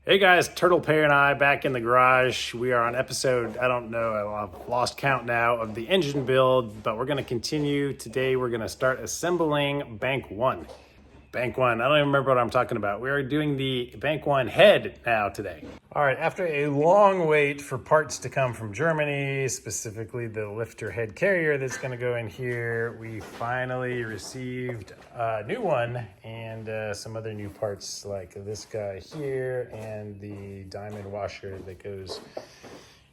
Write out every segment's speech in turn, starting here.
Hey guys, Turtle Pear and I back in the garage. We are on episode, I don't know, I've lost count now of the engine build, but we're going to continue. Today we're going to start assembling Bank 1. Bank 1, I don't even remember what I'm talking about. We are doing the Bank 1 head now today. All right, after a long wait for parts to come from Germany, specifically the lifter head carrier that's going to go in here, we finally received a new one and some other new parts like this guy here and the diamond washer that goes,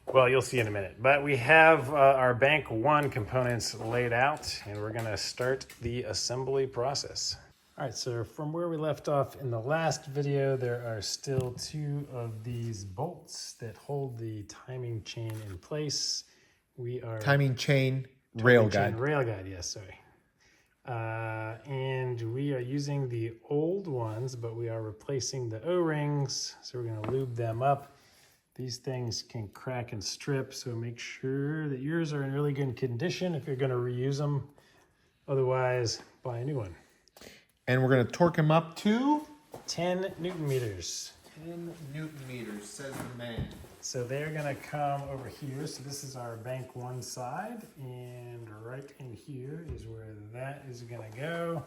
well, you'll see in a minute. But we have our Bank 1 components laid out and we're going to start the assembly process. All right, so from where we left off in the last video, there are still two of these bolts that hold the timing chain in place. We are timing chain rail guide. Rail guide, yes, sorry. And we are using the old ones, but we are replacing the O-rings. So we're gonna lube them up. These things can crack and strip, so make sure that yours are in really good condition if you're gonna reuse them. Otherwise, buy a new one. And we're going to torque them up to 10 Newton meters. 10 Newton meters, says the man. So they're going to come over here. So this is our Bank 1 side. And right in here is where that is going to go.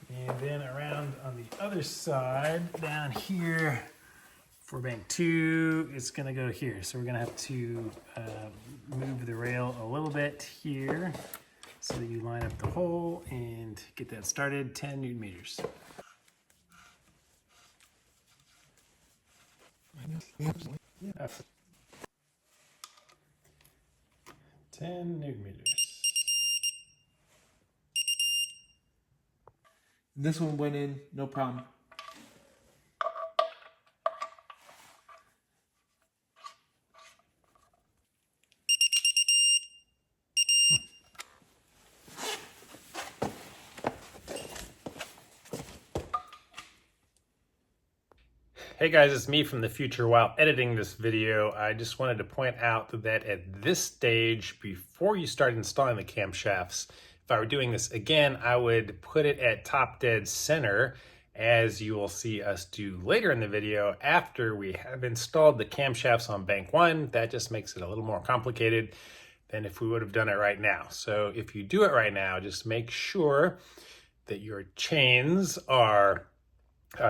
And then around on the other side, down here for Bank 2, it's going to go here. So we're going to have to move the rail a little bit here, so that you line up the hole and get that started. 10 Newton meters. Yeah. 10 Newton meters. This one went in, no problem. Hey guys, it's me from the future. While editing this video, I just wanted to point out that at this stage, before you start installing the camshafts, if I were doing this again, I would put it at top dead center, as you will see us do later in the video after we have installed the camshafts on Bank 1. That just makes it a little more complicated than if we would have done it right now. So if you do it right now, just make sure that your chains are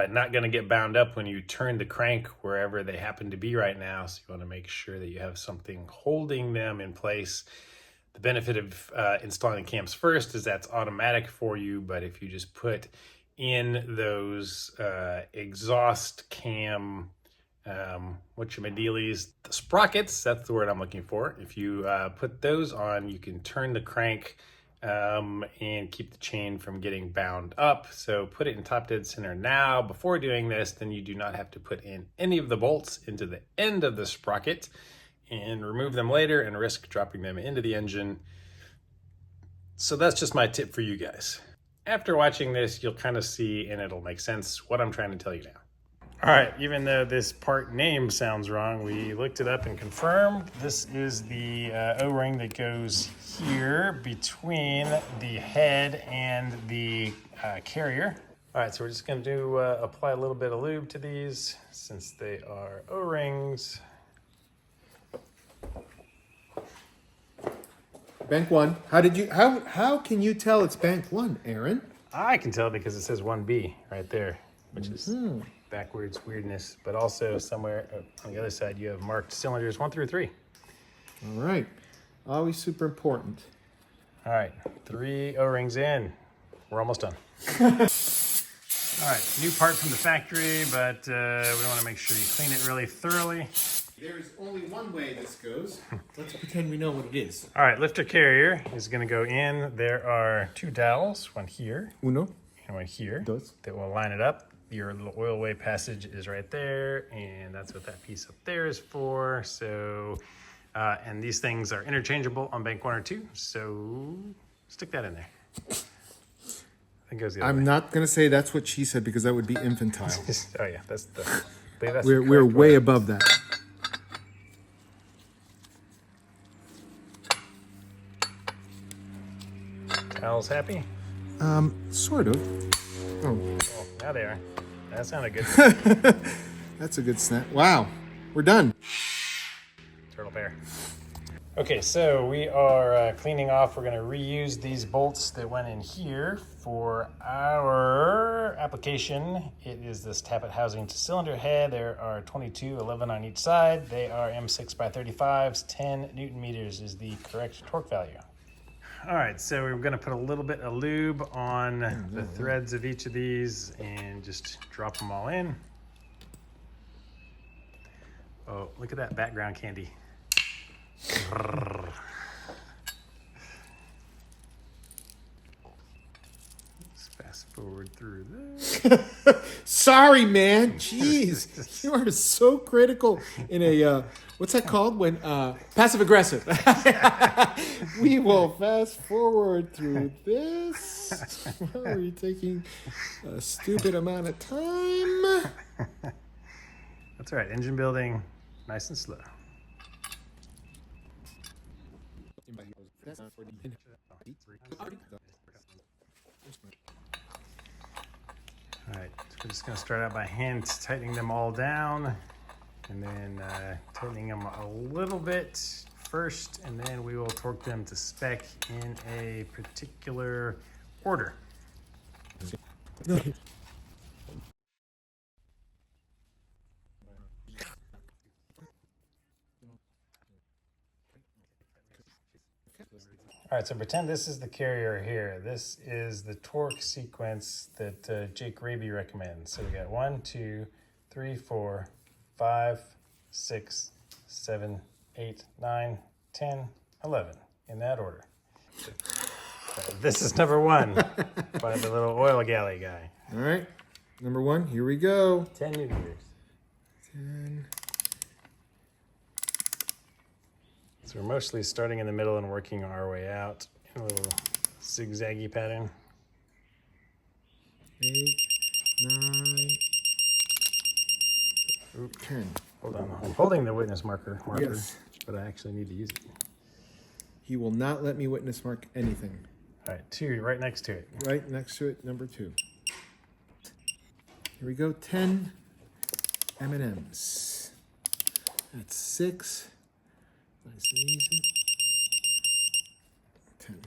not going to get bound up when you turn the crank wherever they happen to be right now. So you want to make sure that you have something holding them in place. The benefit of installing cams first is that's automatic for you, but if you just put in those exhaust cam, whatchamadealies, the sprockets, that's the word I'm looking for. If you put those on, you can turn the crank and keep the chain from getting bound up. So put it in top dead center now. Before doing this, then you do not have to put in any of the bolts into the end of the sprocket and remove them later and risk dropping them into the engine. So that's just my tip for you guys. After watching this, you'll kind of see, and it'll make sense, what I'm trying to tell you now. All right, even though this part name sounds wrong, we looked it up and confirmed. This is the O-ring that goes here between the head and the carrier. All right, so we're just gonna do apply a little bit of lube to these since they are O-rings. Bank 1. How can you tell it's Bank 1, Aaron? I can tell because it says 1B right there, which is backwards weirdness, but also somewhere on the other side you have marked cylinders 1 through 3. All right, always super important. All right, 3 O-rings in. We're almost done. All right, new part from the factory, but we want to make sure you clean it really thoroughly. There's only one way this goes. Let's pretend we know what it is. All right, lifter carrier is going to go in. There are 2 dowels, one here Uno. and one here, Dos. that will line it up. Your little oilway passage is right there, and that's what that piece up there is for. So, and these things are interchangeable on Bank 1 or 2, so stick that in there. I think it goes the other way. I'm not going to say that's what she said because that would be infantile. Oh yeah, that's the. We're way above that. Al's happy? Sort of. Oh. Oh, now they are. That sounded good. That's a good snap. Wow, we're done. Turtle bear. Okay, so we are cleaning off. We're going to reuse these bolts that went in here for our application. It is this tappet housing to cylinder head. There are 22, 11 on each side. They are M6 by 35s. 10 Newton meters is the correct torque value. All right, so we're going to put a little bit of lube on the threads of each of these and just drop them all in. Oh, look at that background candy. Let's fast forward through this. Sorry, man. Jeez, you are so critical in a what's that called when passive aggressive. We will fast forward through this. Why are you taking a stupid amount of time? That's all right. Engine building, nice and slow. All right, so we're just going to start out by hand tightening them all down, and then tightening them a little bit first, and then we will torque them to spec in a particular order. All right, so pretend this is the carrier here. This is the torque sequence that Jake Raby recommends. So we got 1, 2, 3, 4, 5, 6, 7, 8, 9, 10, 11, in that order. So, this is number 1 by the little oil galley guy. All right, number 1, here we go. 10 Newton meters. 10. So we're mostly starting in the middle and working our way out in a little zigzaggy pattern. 8, 9, 10. Hold on, I'm holding the witness marker, Yes. but I actually need to use it. He will not let me witness mark anything. All right, 2 right next to it. Right next to it, number 2. Here we go, 10 M&Ms. That's 6. Nice and easy. 10.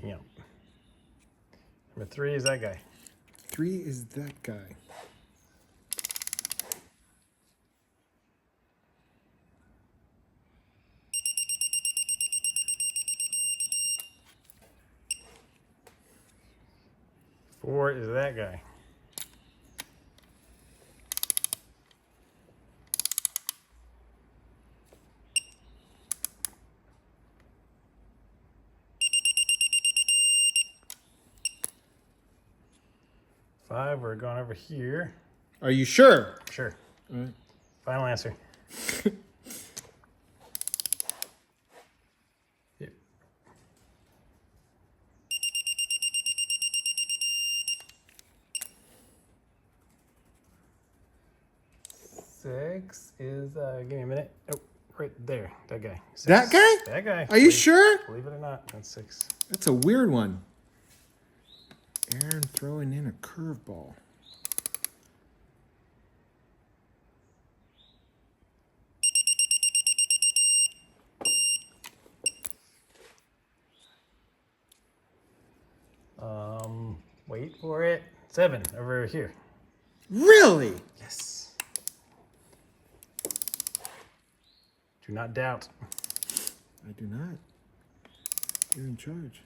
Bam. Number 3 is that guy. 3 is that guy. Four is that guy. Five, we're going over here. Are you sure? Sure. All right. Final answer. Yep. 6 is, give me a minute. Oh, right there, that guy. 6. That guy? That guy. Are you sure? Believe it or not, that's 6. That's a weird one. Aaron throwing in a curveball. Wait for it. 7 over here. Really? Yes. Do not doubt. I do not. You're in charge.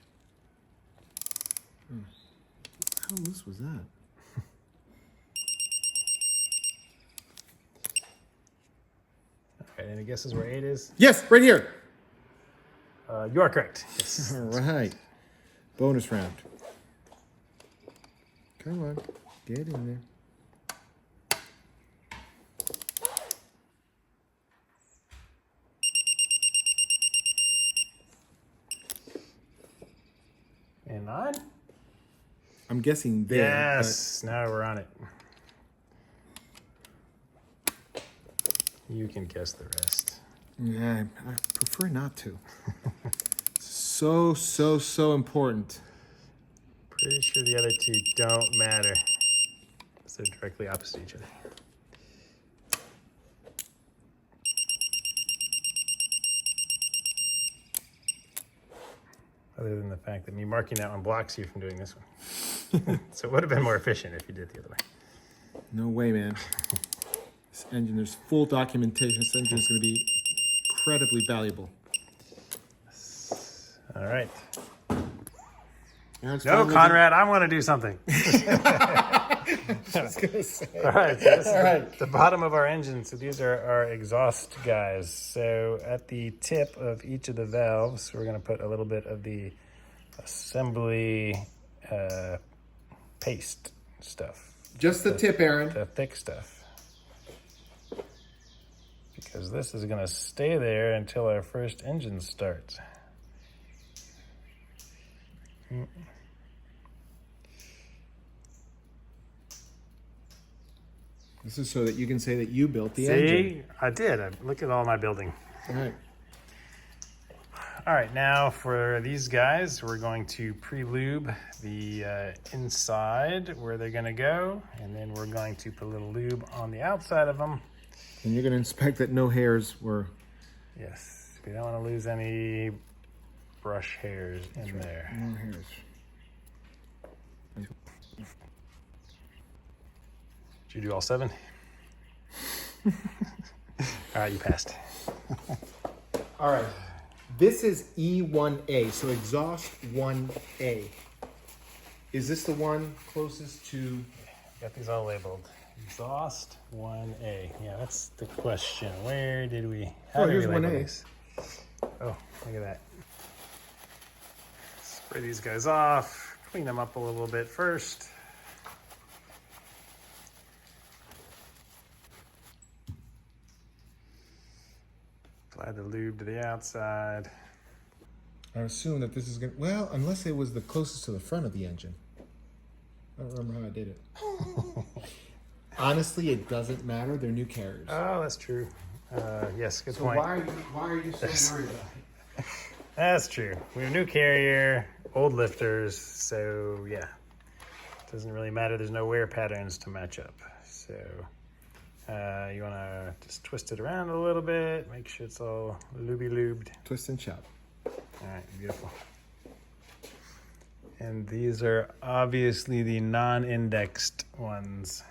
How loose was that? Okay, any guesses where 8 is? Yes, right here. You are correct. Yes. All right. Bonus round. Come on. Get in there. And 9? I'm guessing there. Yes. Now we're on it. You can guess the rest. Yeah, I prefer not to. So important. Pretty sure the other 2 don't matter. So they're directly opposite each other. other than the fact that me marking that one blocks you from doing this one. So it would have been more efficient if you did it the other way. No way, man. This engine, there's full documentation. This engine is going to be incredibly valuable. All right. No, Conrad, I want to do something. All right, so this is the bottom of our engine. So these are our exhaust guys. So at the tip of each of the valves, we're going to put a little bit of the assembly paste stuff. Just the tip, Aaron. The thick stuff. Because this is going to stay there until our first engine starts. This is so that you can say that you built the engine. See, I did. Look at all my building. All right. All right, now for these guys, we're going to pre-lube the inside where they're going to go, and then we're going to put a little lube on the outside of them. And you're going to inspect that no hairs were... Yes, we don't want to lose any brush hairs in there. No hairs. Did you do all 7? All right, you passed. All right. This is E1A, so exhaust 1A. Is this the one closest to... Got these all labeled. Exhaust 1A. Yeah, that's the question. Where did we... How did here's we label 1A. these? Oh, look at that. Spray these guys off. Clean them up a little bit first. Apply the lube to the outside. I assume that this is going to... Well, unless it was the closest to the front of the engine. I don't remember how I did it. Honestly, it doesn't matter. They're new carriers. Oh, that's true. Yes, good So point. why are you so worried about it? That's true. We have a new carrier, old lifters, so yeah. It doesn't really matter. There's no wear patterns to match up. So you want to just twist it around a little bit, make sure it's all lubed. Twist and chop. All right, beautiful. And these are obviously the non-indexed ones.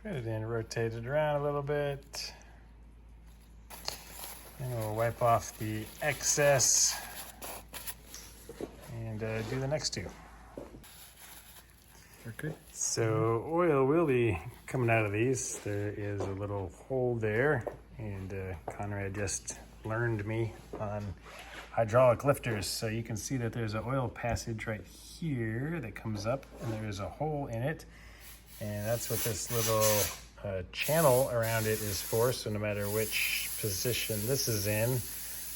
Put it in, rotate it around a little bit. And we'll wipe off the excess and do the next 2. Okay. So oil will be coming out of these. There is a little hole there, and Conrad just learned me on hydraulic lifters. So you can see that there's an oil passage right here that comes up, and there's a hole in it. And that's what this little channel around it is for. So no matter which position this is in,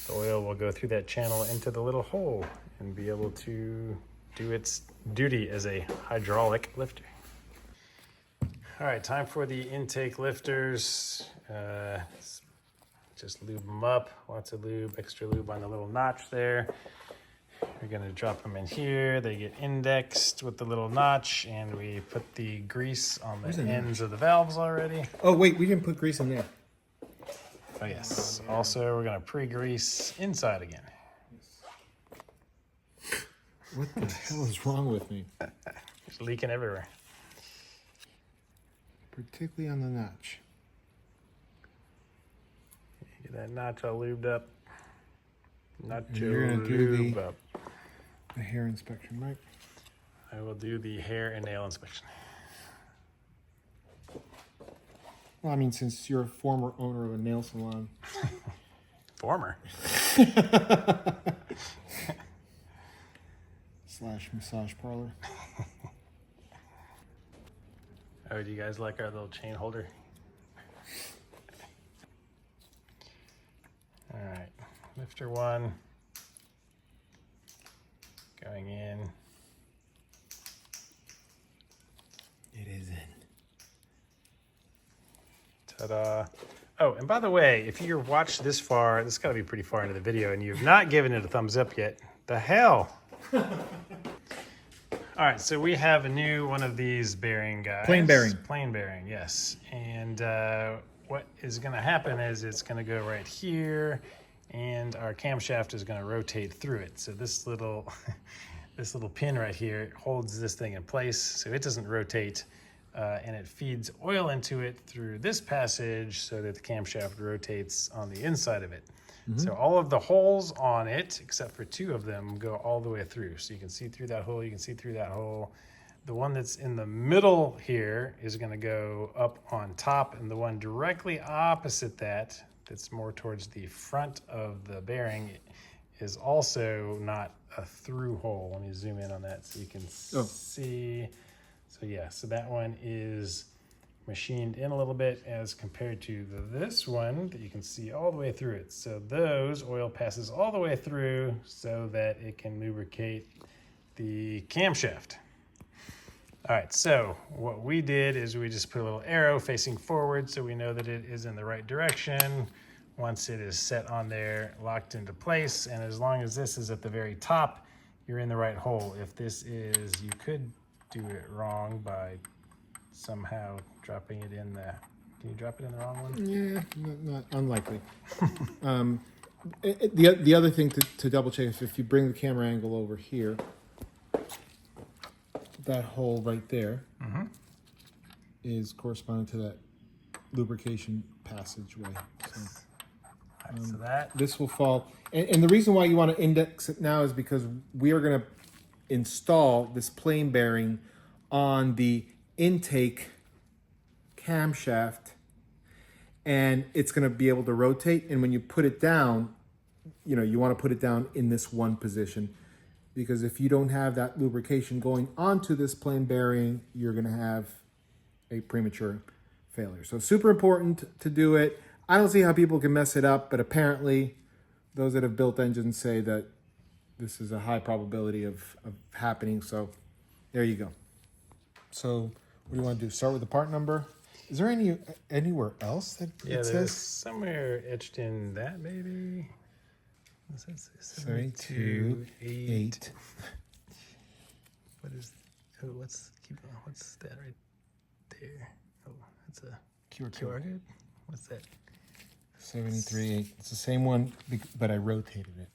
the oil will go through that channel into the little hole and be able to do its duty as a hydraulic lifter. All right, time for the intake lifters. Just lube them up, lots of lube, extra lube on the little notch there. We're gonna drop them in here. They get indexed with the little notch, and we put the grease on the ends of the valves already. Oh, wait, we didn't put grease in there. Oh yes, also we're gonna pre-grease inside again. What the hell is wrong with me? It's leaking everywhere. Particularly on the notch. Get that notch all lubed up. You're gonna do Lube up. the hair inspection, right? I will do the hair and nail inspection. Well, I mean, since you're a former owner of a nail salon. Former. / massage parlor. Oh, do you guys like our little chain holder? All right, lifter 1 going in. It is in. Ta-da. Oh, and by the way, if you've watched this far, this has got to be pretty far into the video, and you've not given it a thumbs up yet, the hell? All right, so we have a new one of these bearing guys. Plain bearing. Plain bearing, yes. And what is going to happen is it's going to go right here, and our camshaft is going to rotate through it. So this little this little pin right here holds this thing in place so it doesn't rotate, and it feeds oil into it through this passage so that the camshaft rotates on the inside of it. So all of the holes on it, except for 2 of them, go all the way through. So you can see through that hole, you can see through that hole. The one that's in the middle here is going to go up on top, and the one directly opposite that, that's more towards the front of the bearing, is also not a through hole. Let me zoom in on that so you can see. So yeah, so that one is machined in a little bit as compared to this one that you can see all the way through it. So those oil passes all the way through so that it can lubricate the camshaft. All right, so what we did is we just put a little arrow facing forward so we know that it is in the right direction. Once it is set on there, locked into place, and as long as this is at the very top, you're in the right hole. If this is, you could do it wrong by somehow dropping it in the, can you drop it in the wrong one? Yeah, not unlikely. The other thing to double check is if you bring the camera angle over here, that hole right there is corresponding to that lubrication passageway. So that This will fall, and the reason why you want to index it now is because we are going to install this plain bearing on the intake camshaft, and it's going to be able to rotate. And when you put it down, you know, you want to put it down in this one position, because if you don't have that lubrication going onto this plain bearing, you're going to have a premature failure. So super important to do it. I don't see how people can mess it up, but apparently those that have built engines say that this is a high probability of happening. So there you go. So what do you want to do? Start with the part number. Is there anywhere else that it there's says? somewhere etched in that maybe. It says 72.8. What is? Oh, what's that right there? Oh, that's a QR code. What's that? 73.8. It's the same one, but I rotated it.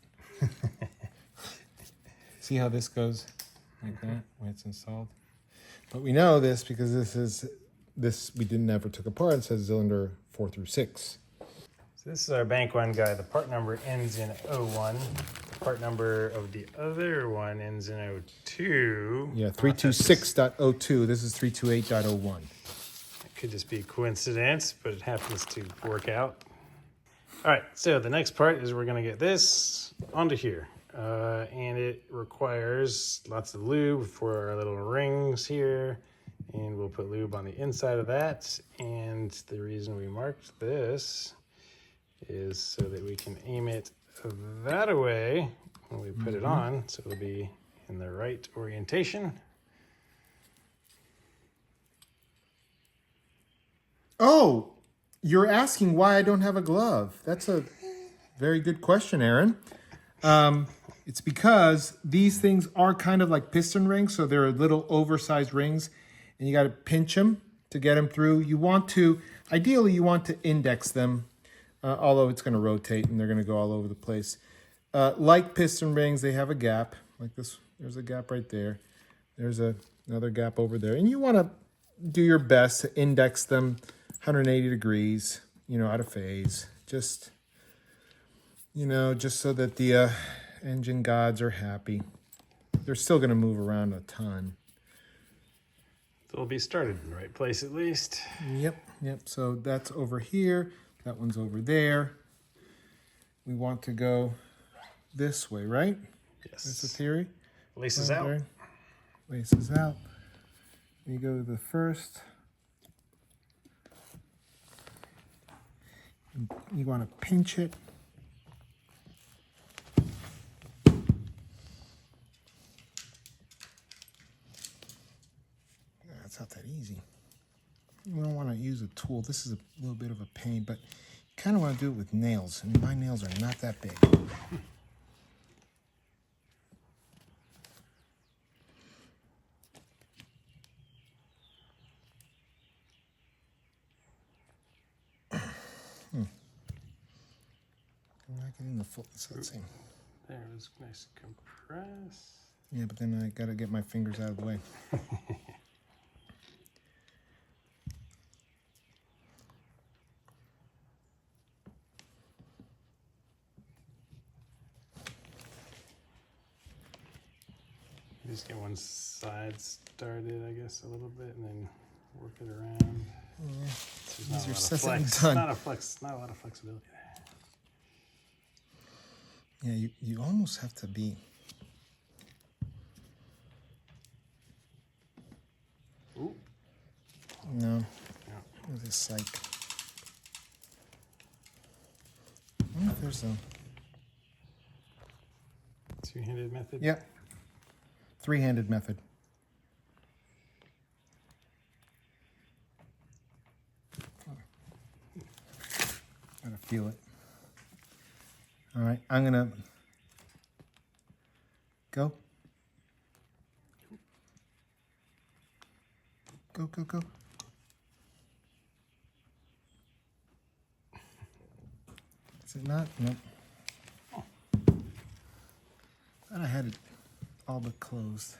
See how this goes like that when it's installed? But we know this because this we never took apart. It says cylinder 4 through 6. So this is our bank one guy. The part number ends in 01. The part number of the other one ends in 02. Yeah, 326.02. This is 328.01. It could just be a coincidence, but it happens to work out. All right, so the next part is we're going to get this onto here. And it requires lots of lube for our little rings here. And we'll put lube on the inside of that. And the reason we marked this is so that we can aim it that way when we put it on. So it'll be in the right orientation. Oh, you're asking why I don't have a glove. That's a very good question, Aaron. It's because these things are kind of like piston rings, so they're little oversized rings, and you got to pinch them to get them through. Ideally, you want to index them, although it's going to rotate and they're going to go all over the place. Like piston rings, they have a gap like this. There's a gap right there. There's another gap over there, and you want to do your best to index them 180 degrees, out of phase. Just so that the engine gods are happy. They're still going to move around a ton. They'll be started in the right place at least. Yep. So that's over here. That one's over there. We want to go this way, right? Yes. That's the theory. Laces out. There. Laces out. We go to the first. You want to pinch it. It's not that easy. You don't want to use a tool. This is a little bit of a pain, but you kind of want to do it with nails. And my nails are not that big. not getting the full. So let's see. There, it was nice compress. Yeah, but then I gotta get my fingers out of the way. Just get one side started, I guess, a little bit, and then work it around. Yeah. There's not a These are lot of said and flex. done. Not a lot of flexibility there. Yeah, you almost have to be. Ooh. No. Yeah. With this psych. I wonder if there's a. Two-handed method? Yep. Three-handed method. Gotta feel it. All right, I'm gonna go. Go. Is it not? Nope. Thought I had it all but closed.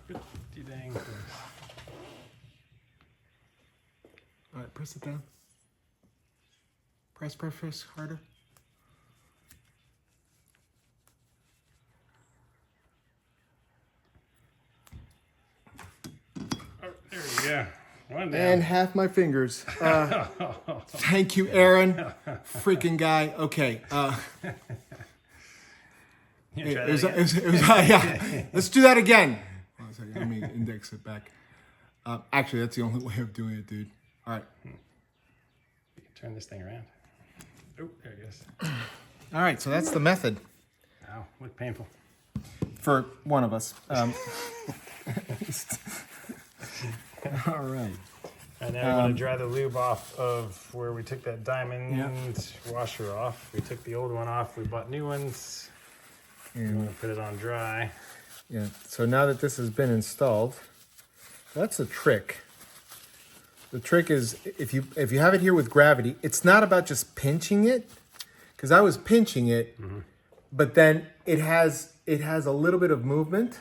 Pretty dang close. All right, press it down. Press harder. Oh, there we go. One down. And half my fingers. Thank you, Aaron. Freaking guy. Okay. You try It that was, again? yeah. Let's do that again. Hold on a second. Let me index it back. Actually, that's the only way of doing it, dude. All right. You can turn this thing around. Oh, there it goes. All right. So that's the method Ow, look painful. for one of us. All right. And now we're going to dry the lube off of where we took that diamond washer off. We took the old one off. We bought new ones. We're going to put it on dry. Yeah. So now that this has been installed, that's a trick. The trick is if you have it here with gravity, it's not about just pinching it, because I was pinching it, but then it has a little bit of movement.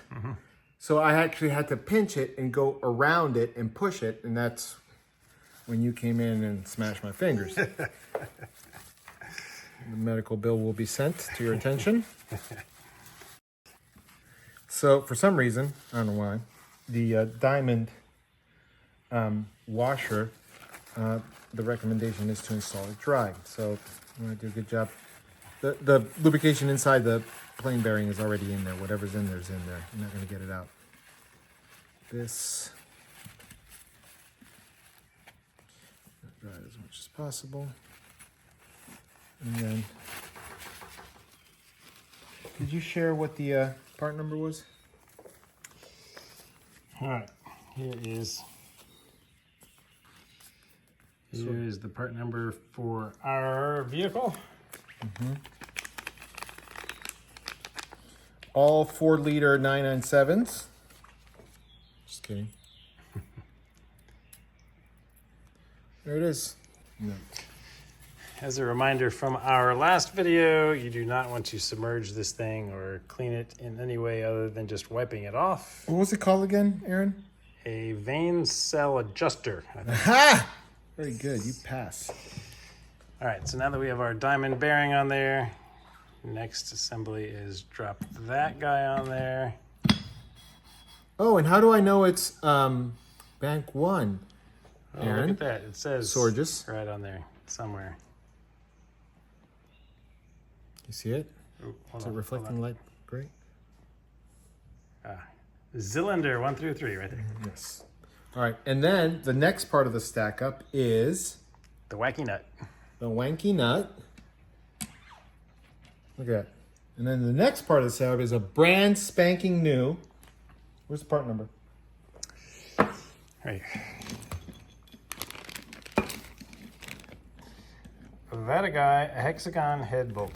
So I actually had to pinch it and go around it and push it, and that's when you came in and smashed my fingers. The medical bill will be sent to your attention. So for some reason, I don't know why, the diamond washer, the recommendation is to install it dry. So I'm going to do a good job. The lubrication inside the plain bearing is already in there. Whatever's in there is in there. You're not going to get it out. This, dry it as much as possible. And then, did you share what the part number was? All right, here is the part number for our vehicle. All 4-liter 997s. Just kidding. There it is. No. As a reminder from our last video, you do not want to submerge this thing or clean it in any way other than just wiping it off. What was it called again, Aaron? A vane cell adjuster, I think. Ha! Very good. You pass. All right, so now that we have our diamond bearing on there, next assembly is drop that guy on there. Oh, and how do I know it's bank 1? Oh, Aaron? look at that. It says Sorges. right on there somewhere. You see it? Ooh, hold Is it on, reflecting hold light? Great. on. Cylinder 1 through 3 right there. Yes. All right, and then the next part of the stack up is The wacky nut. the wanky nut. Look at that. And then the next part of the setup is a brand spanking new. Where's the part number? Right here. That guy, a hexagon head bolt.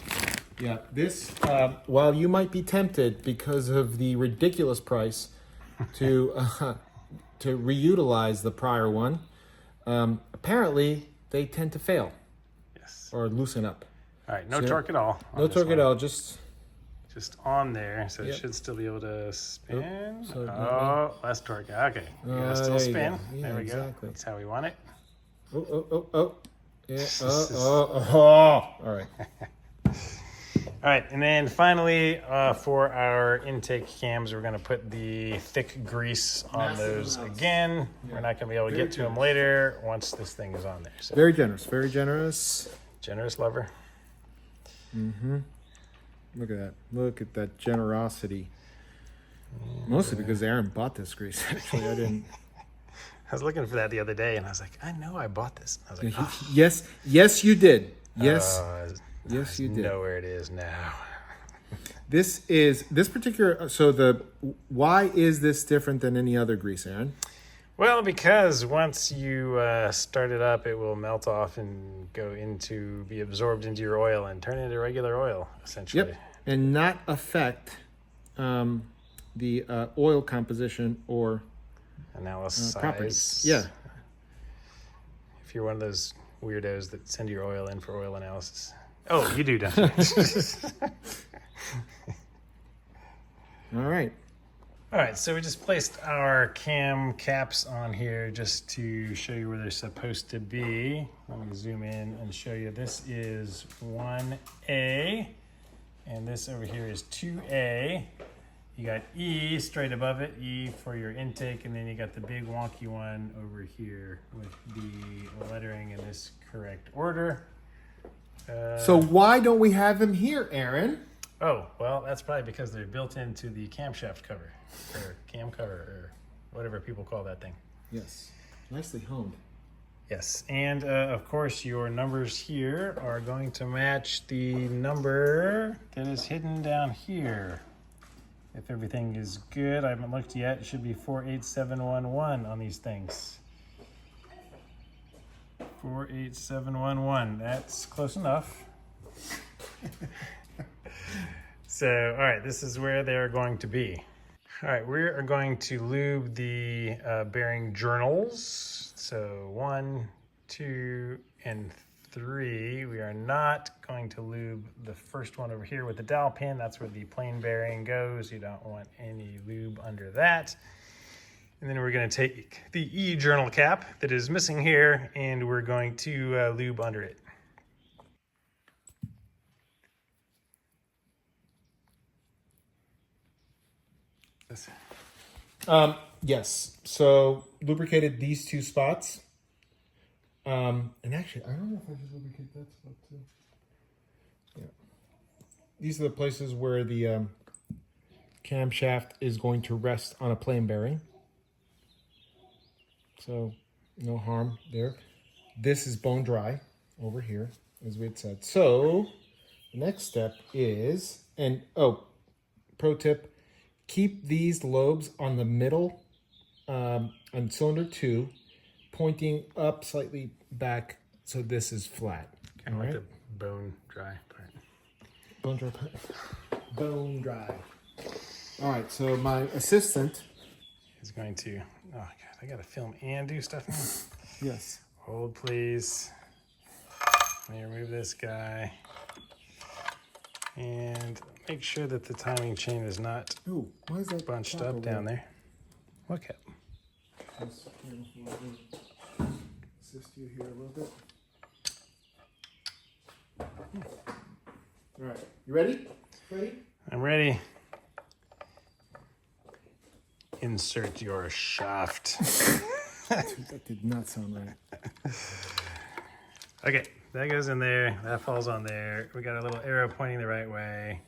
Yeah, this, while you might be tempted because of the ridiculous price to reutilize the prior one, apparently they tend to fail. Yes. or loosen up. All right, no So, torque at all. No torque at all, just on there, so Yep. it should still be able to spin. So Less torque. Okay, still spin. Yeah, There we exactly. go. That's how we want it. Oh. Yeah. Oh. All right. All right, and then finally, for our intake cams, we're going to put the thick grease on Massive those amounts. again. We're not going to be able to get to them later once this thing is on there. So, Very generous. Very generous. generous lover. Look at that. Look at that generosity. Mostly because Aaron bought this grease. Actually, I didn't. I was looking for that the other day, and I was like, I know I bought this. I was like, oh, Yes, you did. Yes, yes, you did. know where it is now. This particular. Why is this different than any other grease, Aaron? Well, because once you start it up, it will melt off and be absorbed into your oil and turn into regular oil, essentially. Yep, and not affect the oil composition or Analysis properties. Yeah. If you're one of those weirdos that send your oil in for oil analysis. Oh, you do, don't you? All right. All right, so we just placed our cam caps on here just to show you where they're supposed to be. Let me zoom in and show you. This is 1A, and this over here is 2A. You got E straight above it, E for your intake, and then you got the big wonky one over here with the lettering in this correct order. So why don't we have them here, Aaron? Oh, well, that's probably because they're built into the camshaft cover, or cam cover, or whatever people call that thing. Yes. Nicely honed. Yes, and of course your numbers here are going to match the number that is hidden down here. If everything is good, I haven't looked yet, it should be 48711 on these things. 48711, that's close enough. So, all right, this is where they're going to be. All right, we are going to lube the bearing journals. So 1, 2, and 3. We are not going to lube the first one over here with the dowel pin. That's where the plain bearing goes. You don't want any lube under that. And then we're going to take the E journal cap that is missing here, and we're going to lube under it. Yes. So lubricated these two spots. And actually, I don't know if I just lubricate that spot too. Yeah. These are the places where the camshaft is going to rest on a plain bearing. So no harm there. This is bone dry over here, as we had said. So the next step is, pro tip, keep these lobes on the middle on cylinder 2, pointing up slightly back so this is flat. Kind of like the bone dry part. Bone dry part. Bone dry. All right, so my assistant is going to, oh God, I gotta film and do stuff now. Yes. Hold, please. Let me remove this guy. And make sure that the timing chain is not why is that bunched up down there. What cap? Assist you here a little bit. All right, you ready? I'm ready. Insert your shaft. Dude, that did not sound right. Okay, that goes in there. That falls on there. We got a little arrow pointing the right way.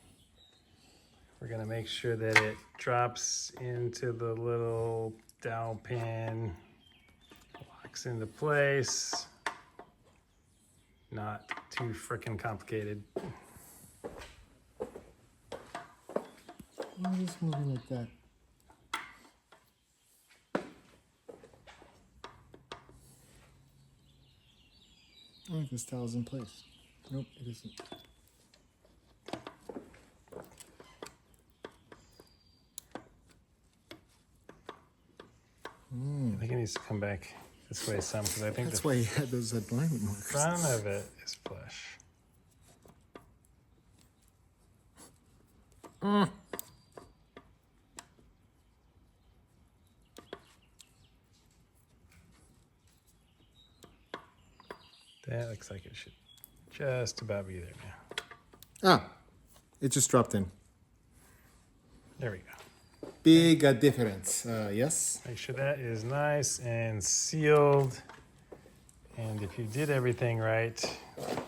We're gonna make sure that it drops into the little dowel pin, locks into place. Not too frickin' complicated. I'm just moving like that. I think this towel's in place. Nope, it isn't. I think it needs to come back this way some, because I think That's the why he had those alignment markers. front of it is flush. That looks like it should just about be there now. Ah, it just dropped in. There we go. Big difference. Yes. Make sure that is nice and sealed. And if you did everything right,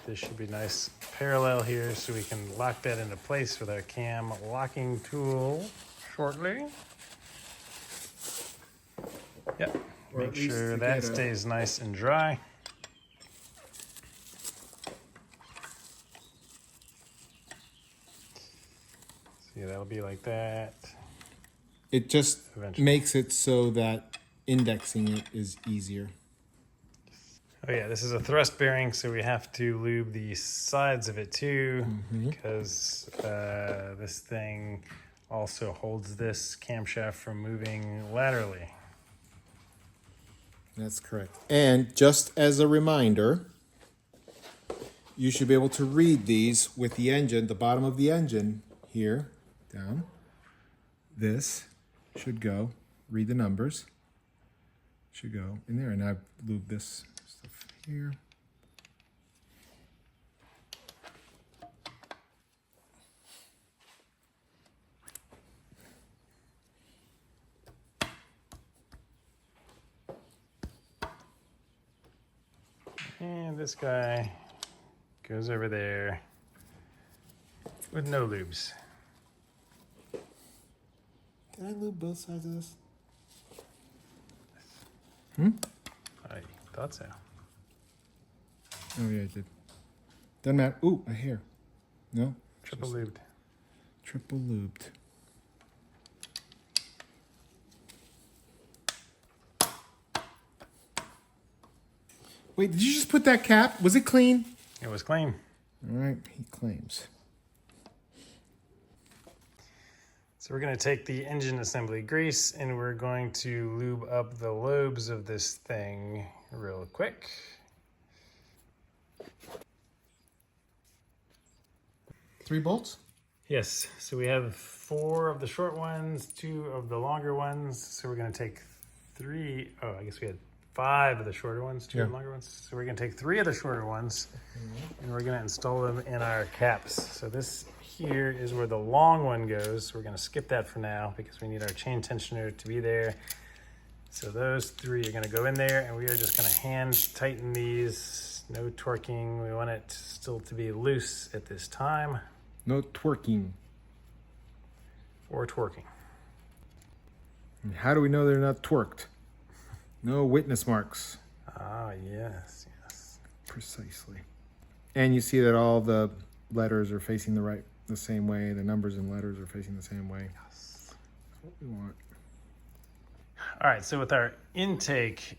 this should be nice parallel here so we can lock that into place with our cam locking tool shortly. Yep, Or make at least sure to that get a- stays nice and dry. See, that'll be like that. It just Eventually. makes it so that indexing it is easier. Oh yeah, this is a thrust bearing, so we have to lube the sides of it too, because this thing also holds this camshaft from moving laterally. That's correct. And just as a reminder, you should be able to read these with the engine, the bottom of the engine here, down. This should go, read the numbers, should go in there. And I've lubed this stuff here. And this guy goes over there with no lubes. Did I lube both sides of this? I thought so. Oh yeah, I did. Doesn't matter. Ooh, a hair. No? Triple lubed. Triple lubed. Wait, did you just put that cap? Was it clean? It was clean. All right, he claims. So we're going to take the engine assembly grease and we're going to lube up the lobes of this thing real quick. Three bolts? Yes, so we have 4 of the short ones, 2 of the longer ones. So we're going to take 3, oh, I guess we had 5 of the shorter ones, 2 of the longer ones. So we're going to take 3 of the shorter ones and we're going to install them in our caps. So this here is where the long one goes. We're going to skip that for now because we need our chain tensioner to be there. So those 3 are going to go in there and we are just going to hand tighten these. No torquing. We want it still to be loose at this time. No twerking. Or twerking. And how do we know they're not twerked? No witness marks. Ah, yes, yes. Precisely. And you see that all the letters are facing the same way. The numbers and letters are facing the same way. Yes. That's what we want. All right, so with our intake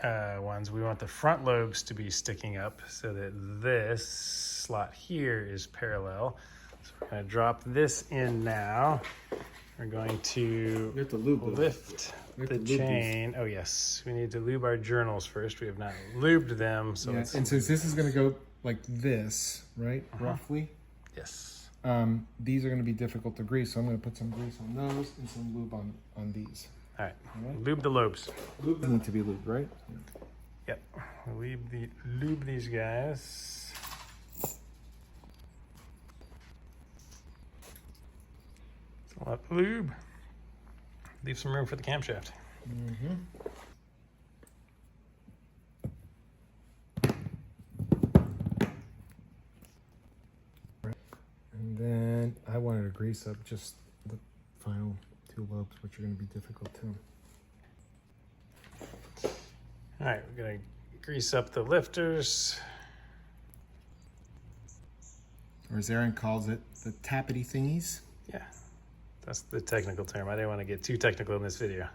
ones, we want the front lobes to be sticking up so that this slot here is parallel. So we're going to drop this in now. We're going to We have to lube those. lift We have the to lube chain. Oh, yes. We need to lube our journals first. We have not lubed them. So Yeah, let's, and since this is going to go like this, right, roughly, yes. these are going to be difficult to grease, so I'm going to put some grease on those and some lube on these. All right. All right. Lube the lobes. Lube need to be lubed, right? Yep. We'll lube these guys. A lot of lube. Leave some room for the camshaft. And then I wanted to grease up just the final 2 lobes, which are going to be difficult too. All right, we're gonna grease up the lifters. Or as Aaron calls it, the tappity thingies. Yeah, that's the technical term. I didn't want to get too technical in this video.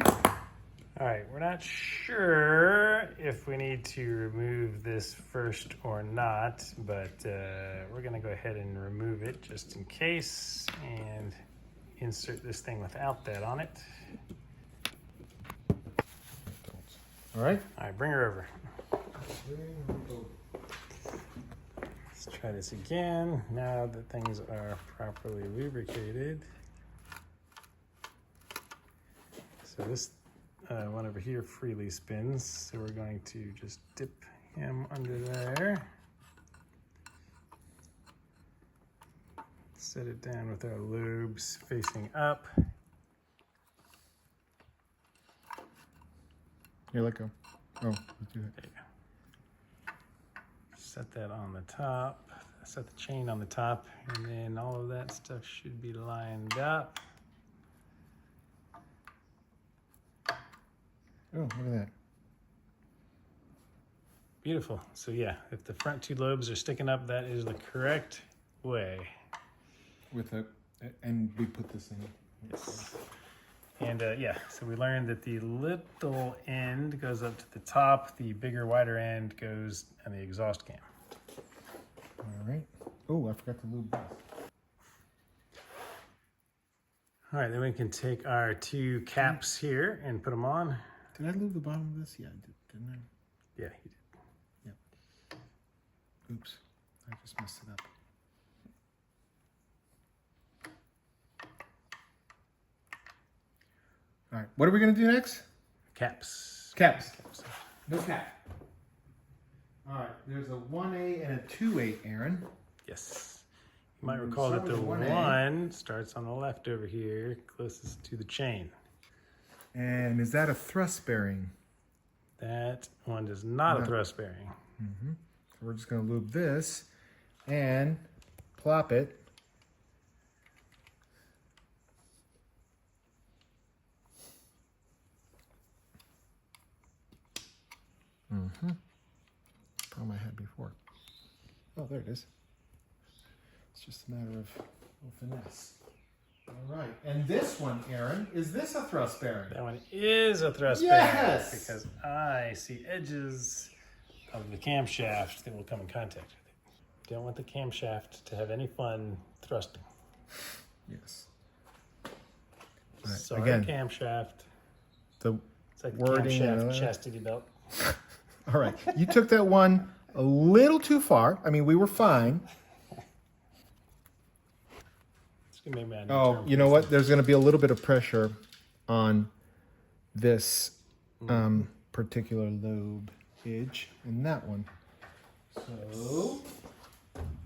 All right, we're not sure if we need to remove this first or not, but we're gonna go ahead and remove it just in case and insert this thing without that on it. All right. All right, bring her over. Let's try this again. Now that things are properly lubricated. So this one over here freely spins. So we're going to just dip him under there. Set it down with our lubes facing up. Here, let go. Oh, let's do that. There you go. Set that on the top. Set the chain on the top, and then all of that stuff should be lined up. Oh, look at that. Beautiful. So yeah, if the front two lobes are sticking up, that is the correct way. And we put this in. Yes. And yeah, so we learned that the little end goes up to the top, the bigger, wider end goes on the exhaust cam. All right. Oh, I forgot to lube this. All right, then we can take our two caps here and put them on. Did I lube the bottom of this? Yeah, I did, didn't I? Yeah, you did. Yep. Oops, I just messed it up. All right, what are we gonna do next? Caps. Caps. No cap. All right, there's a 1A and a 2A, Aaron. Yes. You might recall that the 1 starts on the left over here, closest to the chain. And is that a thrust bearing? That one is not a thrust bearing. Mm-hmm. So we're just gonna lube this and plop it. Mm-hmm. Problem I had before. Oh, there it is. It's just a matter of finesse. All right, and this one, Aaron, is this a thrust bearing? That one is a thrust Yes! bearing because I see edges of the camshaft that will come in contact with it. Don't want the camshaft to have any fun thrusting. Yes. All right, Sorry, again, camshaft. the It's like wording the and all camshaft that. chastity belt. All right, you took that one a little too far. I mean, we were fine. It's gonna make me a new Oh, term you know what? There's going to be a little bit of pressure on this particular lobe edge and that one. So,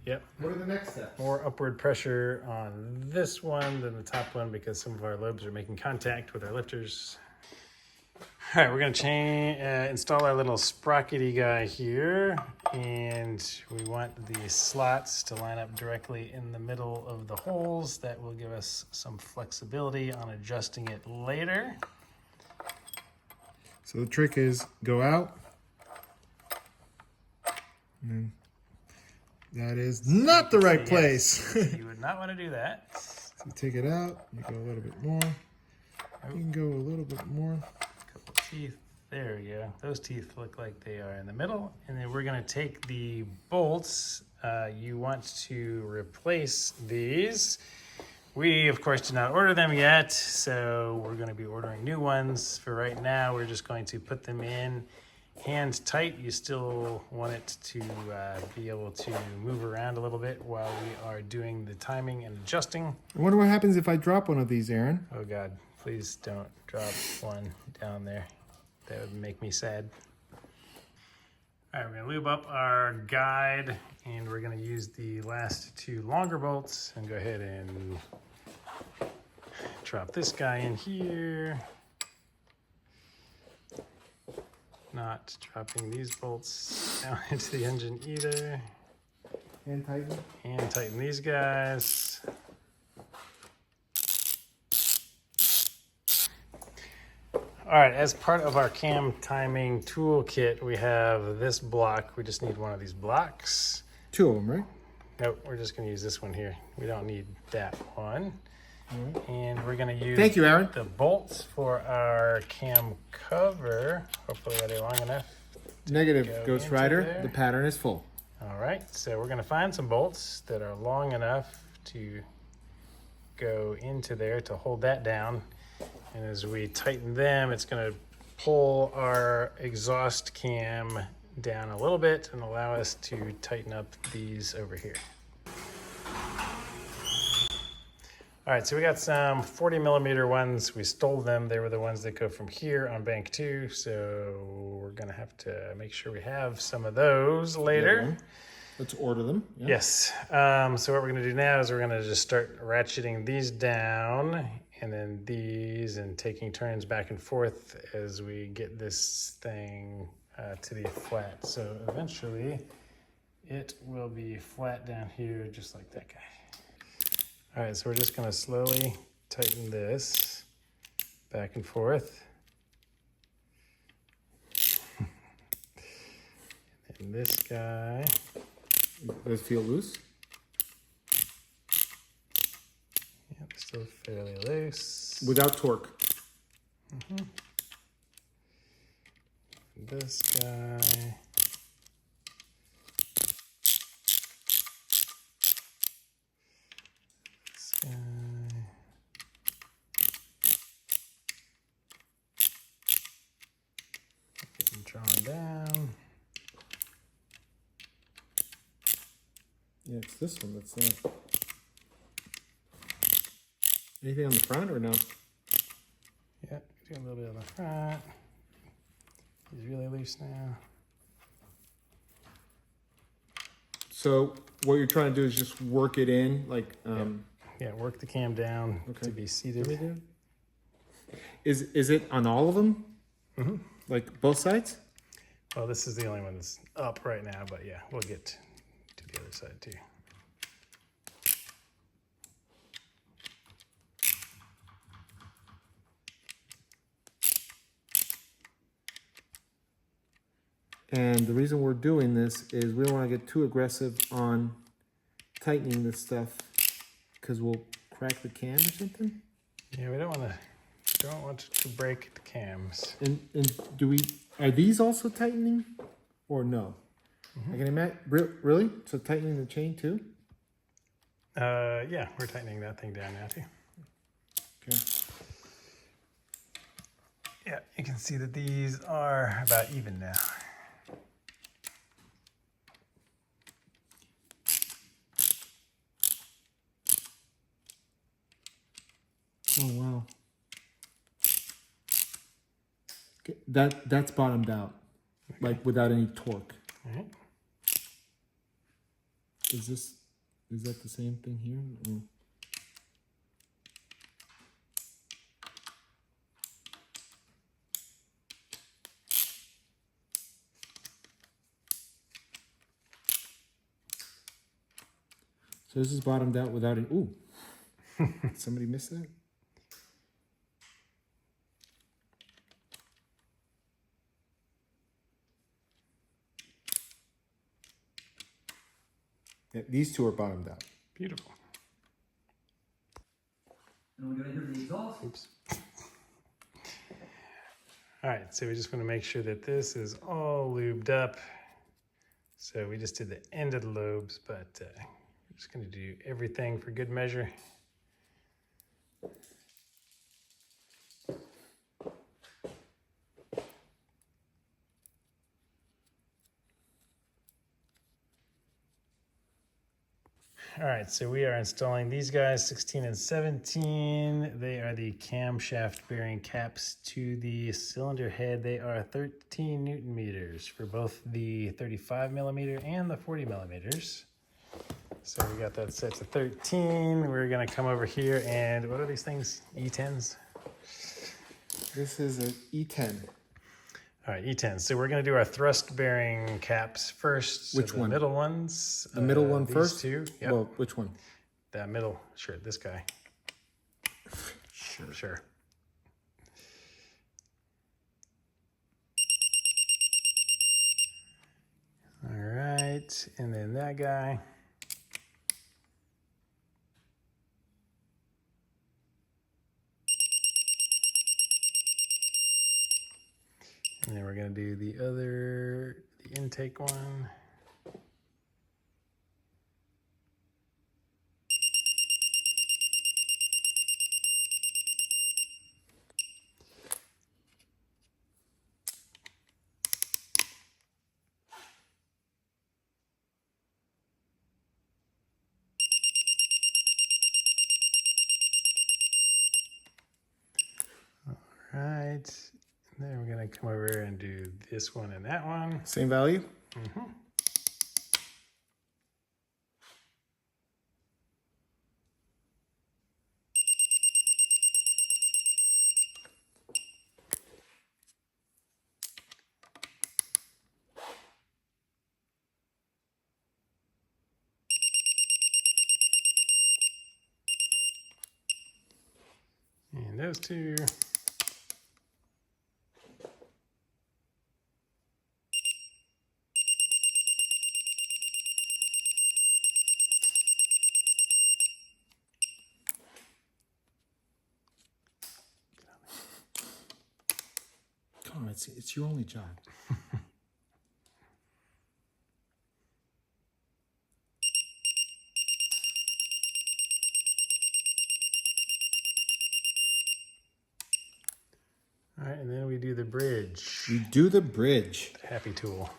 Yep. what are the next steps? More upward pressure on this one than the top one because some of our lobes are making contact with our lifters. All right, we're gonna install our little sprockety guy here, and we want the slots to line up directly in the middle of the holes. That will give us some flexibility on adjusting it later. So the trick is go out. And that is not the right place. You would not want to do that. So take it out, you go a little bit more. You can go a little bit more. Couple teeth. There we go. Those teeth look like they are in the middle. And then we're going to take the bolts. You want to replace these. We, of course, did not order them yet, so we're going to be ordering new ones. For right now, we're just going to put them in hand tight. You still want it to be able to move around a little bit while we are doing the timing and adjusting. I wonder what happens if I drop one of these, Aaron. Oh God, please don't drop one down there. That would make me sad. All right, we're gonna lube up our guide and we're gonna use the last two longer bolts and go ahead and drop this guy in here. Not dropping these bolts down into the engine either. Hand tighten. And tighten these guys. All right, as part of our cam timing toolkit, we have this block. We just need one of these blocks. Two of them, right? Nope, we're just gonna use this one here. We don't need that one. Right. And we're gonna use Thank you, Aaron. the bolts for our cam cover. Hopefully they're long enough. Negative, go Ghost into Rider. there. The pattern is full. All right, so we're gonna find some bolts that are long enough to go into there to hold that down. And as we tighten them, it's gonna pull our exhaust cam down a little bit and allow us to tighten up these over here. All right, so we got some 40 millimeter ones. We stole them. They were the ones that go from here on bank 2. So we're gonna have to make sure we have some of those later. Let's order them. Yeah. Yes. So what we're gonna do now is we're gonna just start ratcheting these down and then these and taking turns back and forth as we get this thing to be flat. So eventually it will be flat down here just like that guy. All right, so we're just gonna slowly tighten this back and forth. And this guy. Does it feel loose? Yeah, still fairly loose. Without torque. Mm-hmm. This guy. Getting drawn down. Yeah, it's this one that's there. Anything on the front or no? Yeah, do a little bit on the front. He's really loose now. So what you're trying to do is just work it in, like Yeah, work the cam down to be seated. Is it on all of them? Mm-hmm. Like both sides? Well, this is the only one that's up right now, but yeah, we'll get to the other side too. And the reason we're doing this is we don't want to get too aggressive on tightening this stuff because we'll crack the cam or something. Yeah, we don't want to break the cams. And are these also tightening or no? Mm-hmm. I can imagine, really? So tightening the chain too? Yeah, we're tightening that thing down now too. Okay. Yeah, you can see that these are about even now. Oh wow. Okay, that's bottomed out, like without any torque. All right. Is that the same thing here? Or? So this is bottomed out without any. Ooh, somebody missed that. Yeah, these two are bottomed out. Beautiful. And we're going to hear the exhaust. Oops. All right, so we just want to make sure that this is all lubed up. So we just did the end of the lobes, but we're just going to do everything for good measure. All right, so we are installing these guys, 16 and 17. They are the camshaft bearing caps to the cylinder head. They are 13 Newton meters for both the 35 millimeter and the 40 millimeters. So we got that set to 13. We're gonna come over here and what are these things? E10s? This is an E10. All right, E10s. So we're gonna do our thrust bearing caps first. So Which the one? middle ones. The middle one these first? two. Yep. Well, which one? That middle, sure, this guy. Sure. All right, and then that guy. And then we're gonna do the intake one. right. And then we're gonna come over and do this one and that one. Same value? Mm-hmm. And those two. Come on, it's your only job. All right, and then we do the bridge. You do the bridge. Happy tool.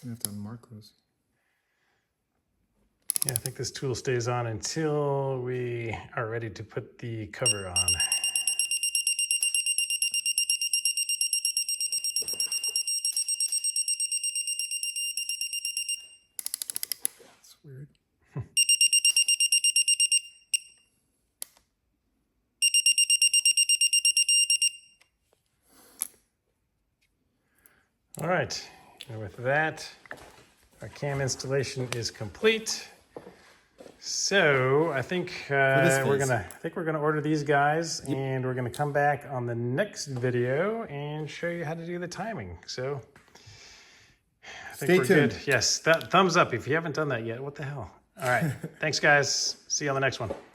You have to unmark those. Yeah, I think this tool stays on until we are ready to put the cover on. That's weird. All right, and with that, our cam installation is complete. So I think we're gonna order these guys, and we're gonna come back on the next video and show you how to do the timing. So I think Stay we're tuned. good. Yes, thumbs up if you haven't done that yet. What the hell? All right, thanks guys. See you on the next one.